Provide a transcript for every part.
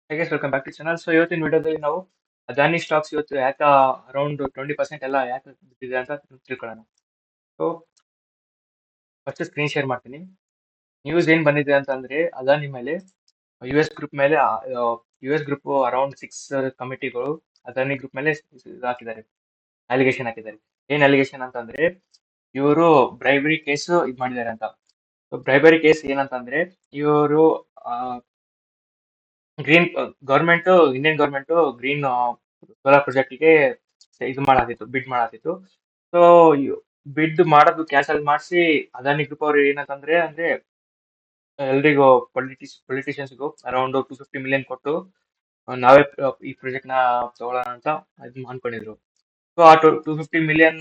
Hey guys, welcome back to channel. So ಇವತ್ತಿನ ವಿಡಿಯೋದಲ್ಲಿ ನಾವು ಅದಾನಿ ಸ್ಟಾಕ್ಸ್ ಇವತ್ತು ಯಾಕೆ ಅರೌಂಡ್ 20% ಎಲ್ಲ ಯಾಕೆ ಬಿದ್ದಿದೆ ಅಂತ ತಿಳ್ಕೊಳ್ಳೋಣ. ಸೊ ಫಸ್ಟ್ ಸ್ಕ್ರೀನ್ ಶೇರ್ ಮಾಡ್ತೀನಿ. ನ್ಯೂಸ್ ಏನ್ ಬಂದಿದೆ ಅಂತಂದ್ರೆ ಅದಾನಿ ಮೇಲೆ ಯು ಎಸ್ ಗ್ರೂಪ್ ಮೇಲೆ ಯು ಎಸ್ ಗ್ರೂಪ್ ಅರೌಂಡ್ 6 ಕಮಿಟಿಗಳು ಅದಾನಿ ಗ್ರೂಪ್ ಮೇಲೆ ಇದು ಹಾಕಿದ್ದಾರೆ, ಅಲಿಗೇಷನ್ ಹಾಕಿದ್ದಾರೆ. ಏನ್ ಅಲಿಗೇಷನ್ ಅಂತಂದ್ರೆ ಇವರು ಬ್ರೈಬರಿ ಕೇಸ್ ಇದು ಮಾಡಿದ್ದಾರೆ ಅಂತ. ಸೊ ಬ್ರೈಬರಿ ಕೇಸ್ ಏನಂತಂದ್ರೆ ಇವರು green government Indian government green solar ಪ್ರಾಜೆಕ್ಟ್ಗೆ ಇದು ಮಾಡಾತಿತ್ತು, ಬಿಡ್ ಮಾಡಾತಿತ್ತು. ಸೊ ಬಿಡ್ ಮಾಡೋದು ಕ್ಯಾನ್ಸಲ್ ಮಾಡಿಸಿ ಅದಾನಿ ಗ್ರೂಪ್ ಅವ್ರು ಏನಂತಂದ್ರೆ ಅಂದ್ರೆ ಎಲ್ರಿಗೂ ಪೊಲಿಟಿಷಿಯನ್ಸ್ಗೂ ಅರೌಂಡ್ 250 ಮಿಲಿಯನ್ ಕೊಟ್ಟು ನಾವೇ ಈ ಪ್ರಾಜೆಕ್ಟ್ ನ ತಗೊಳ್ಳೋಣ ಅಂತ ಇದು ಅನ್ಕೊಂಡಿದ್ರು. ಸೊ ಆ 250 ಮಿಲಿಯನ್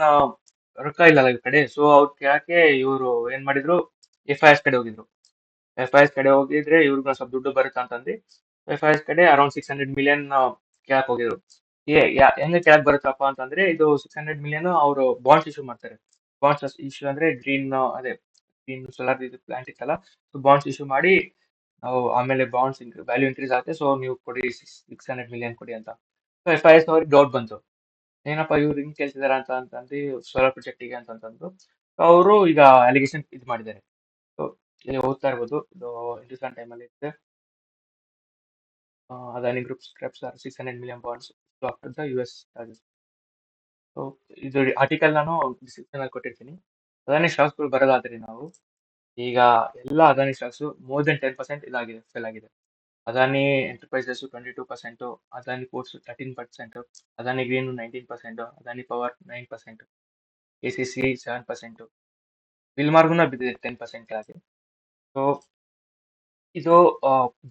ರೊಕ್ಕ ಇಲ್ಲಲ್ಲ ಈ ಕಡೆ. ಸೊ ಅವ್ರು ಕೇಳಕ್ಕೆ ಇವರು ಏನ್ ಮಾಡಿದ್ರು, FIS ಕಡೆ ಹೋಗಿದ್ರು. FIS ಕಡೆ ಹೋಗಿದ್ರೆ ಇವ್ರಿಗೆ ಸ್ವಲ್ಪ ದುಡ್ಡು ಬರುತ್ತೆ ಅಂತಂದು FIS ಕಡೆ ಅರೌಂಡ್ 600 ಮಿಲಿಯನ್ ಕೇಳಕ್ ಹೋಗಿದ್ರು. ಹೆಂಗೆ ಕೇಳಕ್ ಬರುತ್ತಪ್ಪ ಅಂತಂದ್ರೆ ಇದು 600 ಮಿಲಿಯನ್ ಅವರು ಬಾಂಡ್ಸ್ ಇಶ್ಯೂ ಮಾಡ್ತಾರೆ. ಬಾಂಡ್ಸ್ ಇಶ್ಯೂ ಅಂದ್ರೆ ಗ್ರೀನ್ ಅದೇ ಗ್ರೀನ್ ಸೋಲಾರ್ ಇದು ಪ್ಲಾಂಟ್ ಇತ್ತಲ್ಲ, ಸೊ ಬಾಂಡ್ಸ್ ಇಶ್ಯೂ ಮಾಡಿ ನಾವು ಆಮೇಲೆ ಬಾಂಡ್ಸ್ ವ್ಯಾಲ್ಯೂ ಇನ್ಕ್ರೀಸ್ ಆಗುತ್ತೆ. ಸೊ ನೀವು ಕೊಡಿ 600 ಮಿಲಿಯನ್ ಕೊಡಿ ಅಂತ. ಸೊ FIS ಅವ್ರಿಗೆ ಡೌಟ್ ಬಂತು, ಏನಪ್ಪ ಇವ್ರು ಹಿಂಗ್ ಕೇಳ್ತಿದಾರ ಅಂತಂದು ಸೋಲಾರ್ ಪ್ರಾಜೆಕ್ಟಿಗೆ ಅಂತಂದು ಅವರು ಈಗ ಅಲಿಗೇಷನ್ ಇದು ಮಾಡಿದ್ದಾರೆ. ಸೊ ಇಲ್ಲಿ ಓದ್ತಾ ಇರ್ಬೋದು, ಇದು ಹಿಂದೂಸ್ತಾನ್ ಟೈಮಲ್ಲಿ ಇರುತ್ತೆ. Adani Group scraps are 600 million bonds to after the US charges. So ಇದು ಆರ್ಟಿಕಲ್ ನಾನು ಡಿಸ್ಕ್ರಿಪ್ಷನ್ ಅಲ್ಲಿ ಕೊಟ್ಟಿರ್ತೀನಿ. ಅದಾನಿ ಸ್ಟಾಕ್ಸ್ ಗಳು ಬರೋದಾದ್ರೆ ನಾವು ಈಗ ಎಲ್ಲ ಅದಾನಿ ಸ್ಟಾಕ್ಸ್ ಮೋರ್ ದೆನ್ 10% ಇದಾಗಿದೆ, ಫೇಲ್ ಆಗಿದೆ. Adani enterprises 22%, Adani ports 13%, Adani green 19%, Adani power 9%, ACC 7%, ವಿಲ್ಮಾರ್ಗುನ ಬಿದ್ದಿದೆ 10% ಕೆಳಗೆ. ಸೊ ಇದು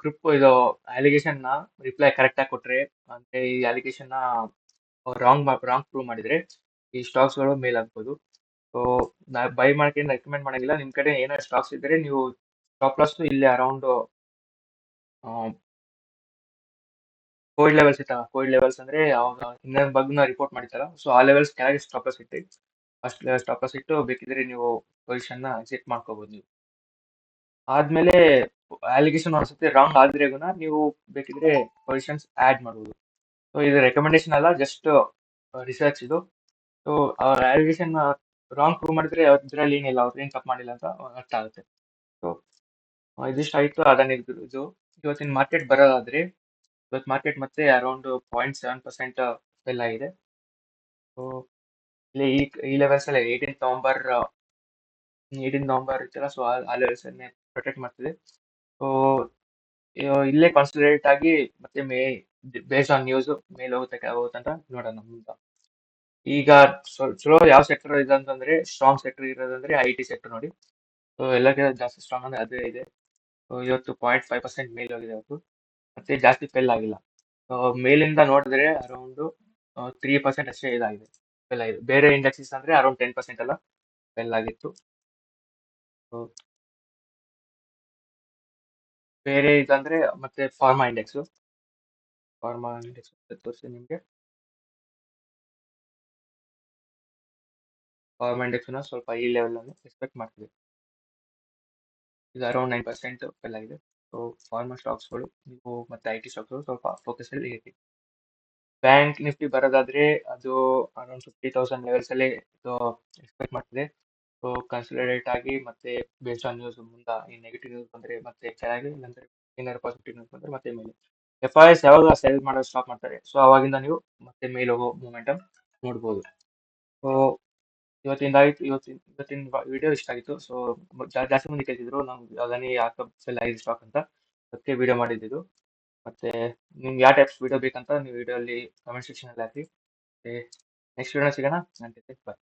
ಗ್ರೂಪ್ ಇದು ಅಲಿಗೇಷನ್ ನ ರಿಪ್ಲೈ ಕರೆಕ್ಟ್ ಆಗಿ ಕೊಟ್ರೆ, ಅಂದ್ರೆ ಈ ಅಲಿಗೇಷನ್ ನ ರಾಂಗ್ ಪ್ರೂವ್ ಮಾಡಿದ್ರೆ ಈ ಸ್ಟಾಕ್ಸ್ ಗಳು ಮೇಲ್ ಆಗ್ಬೋದು. ಸೊ ನಾ ಬೈ ಮಾಡಕ್ಕೆ ರೆಕಮೆಂಡ್ ಮಾಡಂಗಿಲ್ಲ. ನಿಮ್ ಕಡೆ ಏನಾದ್ರು ಸ್ಟಾಕ್ಸ್ ಇದ್ರೆ ನೀವು ಸ್ಟಾಪ್ ಲಾಸ್ ಇಲ್ಲಿ ಅರೌಂಡ್ ಕೋಲ್ಡ್ ಲೆವೆಲ್ಸ್ ಇತ್ತಲ್ಲ, ಕೋಲ್ಡ್ ಲೆವೆಲ್ಸ್ ಅಂದ್ರೆ ಅವಾಗ ಇನ್ನೊಂದು ಬಗ್ನ ರಿಪೋರ್ಟ್ ಮಾಡಿತ್ತಲ್ಲ, ಸೊ ಆ ಲೆವೆಲ್ಸ್ ಕೆಳಗೆ ಸ್ಟಾಪ್ ಲಾಸ್ ಇಟ್ಟು ಫಸ್ಟ್ ಸ್ಟಾಪ್ ಲಾಸ್ ಇಟ್ಟು ಬೇಕಿದ್ರೆ ನೀವು ಪೊಸಿಷನ್ ನ ಎಕ್ಸಿಟ್ ಮಾಡ್ಕೋಬಹುದು ನೀವು. ಆದ್ಮೇಲೆ ಅಲಿಗೇಷನ್ ಅನ್ಸುತ್ತೆ ರಾಂಗ್ ಆದ್ರೆಗುನ ನೀವು ಬೇಕಿದ್ರೆ ಪೊಸಿಷನ್ಸ್ ಆಡ್ ಮಾಡಬಹುದು. ಸೊ ಇದು ರೆಕಮೆಂಡೇಶನ್ ಅಲ್ಲ, ಜಸ್ಟ್ ರಿಸರ್ಚ್ ಇದು. ಸೊ ಅವ್ರ ಅಲಿಗೇಷನ್ ರಾಂಗ್ ಪ್ರೂವ್ ಮಾಡಿದ್ರೆ ಇದ್ರಲ್ಲಿ ಏನಿಲ್ಲ, ಅವ್ರು ಏನ್ ತಪ್ಪು ಮಾಡಿಲ್ಲ ಅಂತ ಅರ್ಥ ಆಗುತ್ತೆ. ಸೊ ಇದಿಷ್ಟು ಆಯ್ತು ಅದಾನಿ ಇದು. ಇವತ್ತಿನ ಮಾರ್ಕೆಟ್ ಬರೋದಾದ್ರೆ ಇವತ್ತು ಮಾರ್ಕೆಟ್ ಮತ್ತೆ ಅರೌಂಡ್ 0.7% ಫೆಲ್ ಆಗಿದೆ. ಸೊ ಇಲ್ಲಿ ಈ ಲೆವೆಲ್ಸ್ ಅಲ್ಲಿ 18 ನವೆಂಬರ್ ಇತ್ತಲ್ಲ, ಸೊ ಆ ಲೆವೆಲ್ಸ್ ಅನ್ನೇ ಪ್ರೊಟೆಕ್ಟ್ ಮಾಡ್ತಿದೆ. ಸೊ ಇಲ್ಲೇ ಕಾನ್ಸಂಟ್ರೇಟ್ ಆಗಿ ಮತ್ತೆ ಬೇಸ್ಡ್ ಆನ್ ನ್ಯೂಸ್ ಮೇಲೆ ಹೋಗುತ್ತೆ ಹೋಗುತ್ತೆ ಅಂತ ನೋಡೋಣ ಮುಂದೆ. ಈಗ ಚಲೋ ಯಾವ ಸೆಕ್ಟರ್ ಇದೆ ಅಂತಂದ್ರೆ ಸ್ಟ್ರಾಂಗ್ ಸೆಕ್ಟರ್ ಇರೋದಂದ್ರೆ IT ಸೆಕ್ಟರ್ ನೋಡಿ. ಸೊ ಎಲ್ಲಕ್ಕಿಂತ ಜಾಸ್ತಿ ಸ್ಟ್ರಾಂಗ್ ಅಂದ್ರೆ ಅದೇ ಇದೆ. ಸೊ ಇವತ್ತು 0.5% ಮೇಲೆ ಹೋಗಿದೆ ಅವತ್ತು, ಮತ್ತೆ ಜಾಸ್ತಿ ಫೆಲ್ ಆಗಿಲ್ಲ. ಸೊ ಮೇಲಿಂದ ನೋಡಿದ್ರೆ ಅರೌಂಡ್ 3% ಅಷ್ಟೇ ಇದಾಗಿದೆ, ಫೆಲ್ ಆಗಿದೆ. ಬೇರೆ ಇಂಡೆಕ್ಸಸ್ ಅಂದ್ರೆ ಅರೌಂಡ್ 10% ಎಲ್ಲ ಫೆಲ್ ಆಗಿತ್ತು. ಸೊ ಬೇರೆ ಇದಂದ್ರೆ ಮತ್ತೆ ಫಾರ್ಮಾ ಇಂಡೆಕ್ಸ್ ತೋರಿಸಿ ನಿಮ್ಗೆ. ಫಾರ್ಮಾ ಇಂಡೆಕ್ಸ್ ಸ್ವಲ್ಪ ಈ ಲೆವೆಲ್ ಅನ್ನು ಎಕ್ಸ್ಪೆಕ್ಟ್ ಮಾಡ್ತೀವಿ. ಇದು ಅರೌಂಡ್ 9% ಫೆಲ್ ಆಗಿದೆ. ಸೊ ಫಾರ್ಮಾ ಸ್ಟಾಕ್ಸ್ಗಳು ನೀವು ಮತ್ತೆ IT ಸ್ಟಾಕ್ಸ್ಗಳು ಸ್ವಲ್ಪ ಫೋಕಸ್ ಅಲ್ಲಿ ಇರಿ. ಬ್ಯಾಂಕ್ ನಿಫ್ಟಿ ಬರೋದಾದ್ರೆ ಅದು ಅರೌಂಡ್ 50,000 ಲೆವೆಲ್ಸ್ ಅಲ್ಲಿ ಎಕ್ಸ್ಪೆಕ್ಟ್ ಮಾಡ್ತಿದೆ. ಸೊ ಕನ್ಸಿಡರೇಟ್ ಆಗಿ ಮತ್ತೆ ಬೇಸ್ಡ್ ಆನ್ ನ್ಯೂಸ್ ಮುಂದೆ ಈ ನೆಗೆಟಿವ್ ನ್ಯೂಸ್ ಬಂದ್ರೆ ಮತ್ತೆ ಕೆಳಗೆ, ಇಲ್ಲಾಂದ್ರೆ ಏನಾದ್ರು ಪಾಸಿಟಿವ್ ನ್ಯೂಸ್ ಬಂದ್ರೆ ಮತ್ತೆ ಮೇಲೆ. FIS ಯಾವಾಗ ಸೆಲ್ ಮಾಡೋದು ಸ್ಟಾಪ್ ಮಾಡ್ತಾರೆ, ಸೊ ಅವಾಗಿಂದ ನೀವು ಮತ್ತೆ ಮೇಲೆ ಹೋಗೋ ಮೂಮೆಂಟಮ್ ನೋಡ್ಬೋದು. ಸೊ ಇವತ್ತಿನ ವಿಡಿಯೋ ಇಷ್ಟ ಆಗಿತ್ತು. ಸೊ ಜಾಸ್ತಿ ಮಂದಿ ಕೇಳ್ತಿದ್ರು ನಮ್ಗೆ ಅದಾನಿ ಯಾಕೆ ಸೆಲ್ ಆಗಿದೆ ಸ್ಟಾಕ್ ಅಂತ, ಅದಕ್ಕೆ ವಿಡಿಯೋ ಮಾಡಿದ್ದು. ಮತ್ತೆ ನಿಮ್ಗೆ ಯಾವ ಟೈಪ್ಸ್ ವಿಡಿಯೋ ಬೇಕಂತ ನೀವು ವಿಡಿಯೋ ಅಲ್ಲಿ ಕಮೆಂಟ್ ಸೆಕ್ಷನ್ ಅಲ್ಲಿ ಹಾಕಿ. ನೆಕ್ಸ್ಟ್ ವಿಡಿಯೋ ಸಿಗೋಣ. ಬಾಯ್.